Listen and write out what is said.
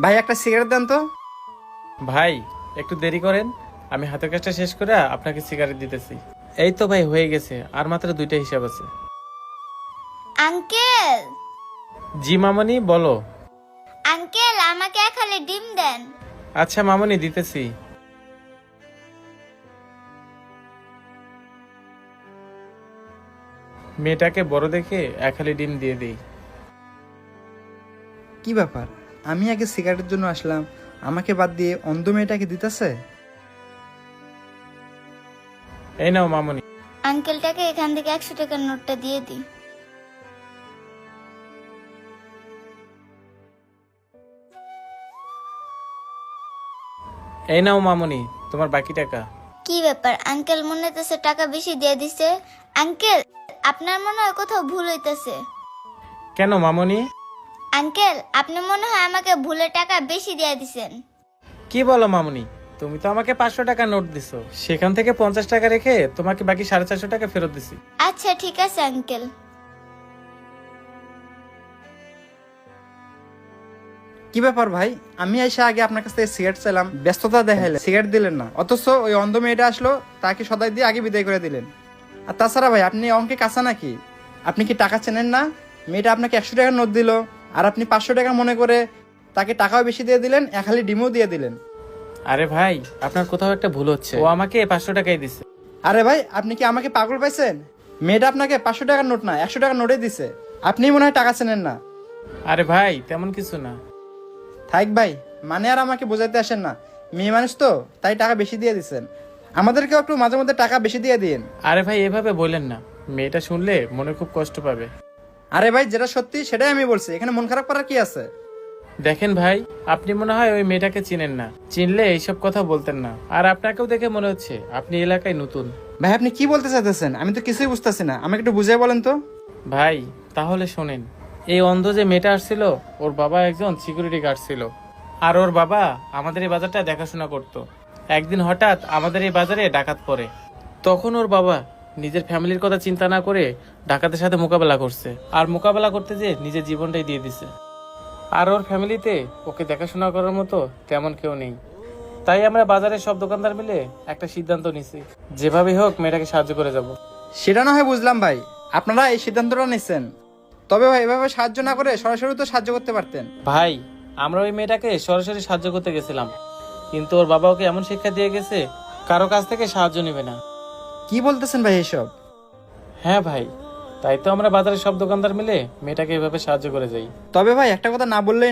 ভাই একটা সিগারেট দেন তো। ভাই একটু দেরি করেন, আমি হাতের কাজটা শেষ করে আপনাকে সিগারেট দিতেছি। এই তো ভাই হয়ে গেছে, আর মাত্র 2টা হিসাব আছে। আঙ্কেল, জি মামনি বলো। আঙ্কেল আমাকে খালি ডিম দেন। আচ্ছা মামনি দিতেছি। মেয়েটাকে বড় দেখে 1 হালি ডিম দিয়ে দিই। কি ব্যাপার, আমি আগে সিগারেটের জন্য আসলাম, আমাকে বাদ দিয়ে অন্ধ মেয়েটাকে দিতেছে। এই নাও মামনি। আঙ্কেলটাকে এখান থেকে 100 টাকার নোটটা দিয়ে দিই। এই নাও মামনি তোমার বাকি টাকা। কি ব্যাপার, আঙ্কেল মনে হইতেছে টাকা বেশি দিয়ে দিছে। আঙ্কেল, আপনার মনে হয় কোথাও ভুল হইতেছে। কেন মামনি? আঙ্কেল, আপনি মনে হয় আমাকে ভুলে টাকা বেশি দিয়ে দিছেন। কি বলো মামনি, তুমি তো আমাকে 500 টাকা নোট দিছো, সেখান থেকে 50 টাকা রেখে তোমাকে বাকি 450 টাকা ফেরত দিছি। আচ্ছা ঠিক আছে আঙ্কেল। কি ব্যাপার ভাই, আমি এসে আগে আপনার কাছ থেকে সিগারেট চাইলাম, ব্যস্ততা দেখাইলেন, সিগারেট দিলেন না, অথচ ওই অন্ধ মেয়েটা আসলো, তাকে সদাই দিয়ে আগে বিদায় করে দিলেন। আর তাছাড়া ভাই, আপনি অঙ্কে কাঁচা নাকি? আপনি কি টাকা চেনেন না? মেয়েটা আপনাকে 100 টাকার নোট দিল, আর আপনি 500 টাকা মনে করে তাকে টাকাও বেশি দিয়ে দিলেন, 1 হালি ডিমও দিয়ে দিলেন। আরে ভাই আপনার কোথাও একটা ভুল হচ্ছে, ও আমাকে 500 টাকাই দিছে। আরে ভাই, আপনি কি আমাকে পাগল পাইছেন? মেয়েটা আপনাকে 500 টাকার নোট না, 100 টাকার নোটে দিছে। আপনি মনে হয় টাকা চেনেন না। আরে ভাই তেমন কিছু না। থাক ভাই, মানে আর আমাকে বোঝাইতে আসেন না, মেয়ে মানুষ তো তাই টাকা বেশি দিয়ে দিচ্ছেন, আমাদেরকেও একটু মাঝে মধ্যে টাকা বেশি দিয়ে দিন। আরে ভাই এভাবে বললেন না, মেয়েটা শুনলে মনে খুব কষ্ট পাবে। আরে ভাই, যেটা সত্যি সেটাই আমি বলছি, এখানে মন খারাপ করার কি আছে? দেখেন ভাই, আপনি মনে হয় ওই মেয়েটাকে চিনেন না, চিনলে এইসব কথা বলতেন না। আর আপনাকেও দেখে মনে হচ্ছে আপনি এলাকায় নতুন। ভাই আপনি কি বলতে চাইতেছেন? আমি তো কিছুই বুঝতেছি না, আমাকে একটু বুঝিয়ে বলেন তো। ভাই তাহলে শোনেন, এই অন্ধ যে মেয়েটা আসছিল, ওর বাবা একজন সিকিউরিটি গার্ড ছিল। আর ওর বাবা আমাদের এই বাজারটা দেখাশোনা করত। একদিন হঠাৎ আমাদের এই বাজারে ডাকাত পড়ে। তখন ওর বাবা নিজের ফ্যামিলির কথা চিন্তা না করে ডাকাতের সাথে মোকাবেলা করছে, আর মোকাবেলা করতে যেয়ে নিজের জীবনটাই দিয়ে দিছে। আর ওর ফ্যামিলিতে ওকে দেখাশোনা করার মতো তেমন কেউ নেই। তাই আমরা বাজারের সব দোকানদার মিলে একটা সিদ্ধান্ত নিছি, যেভাবেই হোক মেয়েটাকে সাহায্য করে যাব। সেটা না হয় বুঝলাম ভাই, আপনারা এই সিদ্ধান্তটা নিচ্ছেন, তবে ভাই এভাবে সাহায্য না করে সরাসরি তো সাহায্য করতে পারতেন। ভাই আমরা ওই মেয়েটাকে সরাসরি সাহায্য করতে গেছিলাম, কিন্তু ওর বাবা ওকে এমন শিক্ষা দিয়ে গেছে, কারো কাছ থেকে সাহায্য নেবে না। কি বলতেছেন ভাই এসব? হ্যাঁ ভাই, তাই তো আমরা বাজারের সব দোকানদার মিলে মেয়েটাকে এভাবে সাহায্য করে যাই। তবে ভাই একটা কথা না বললেই নয়।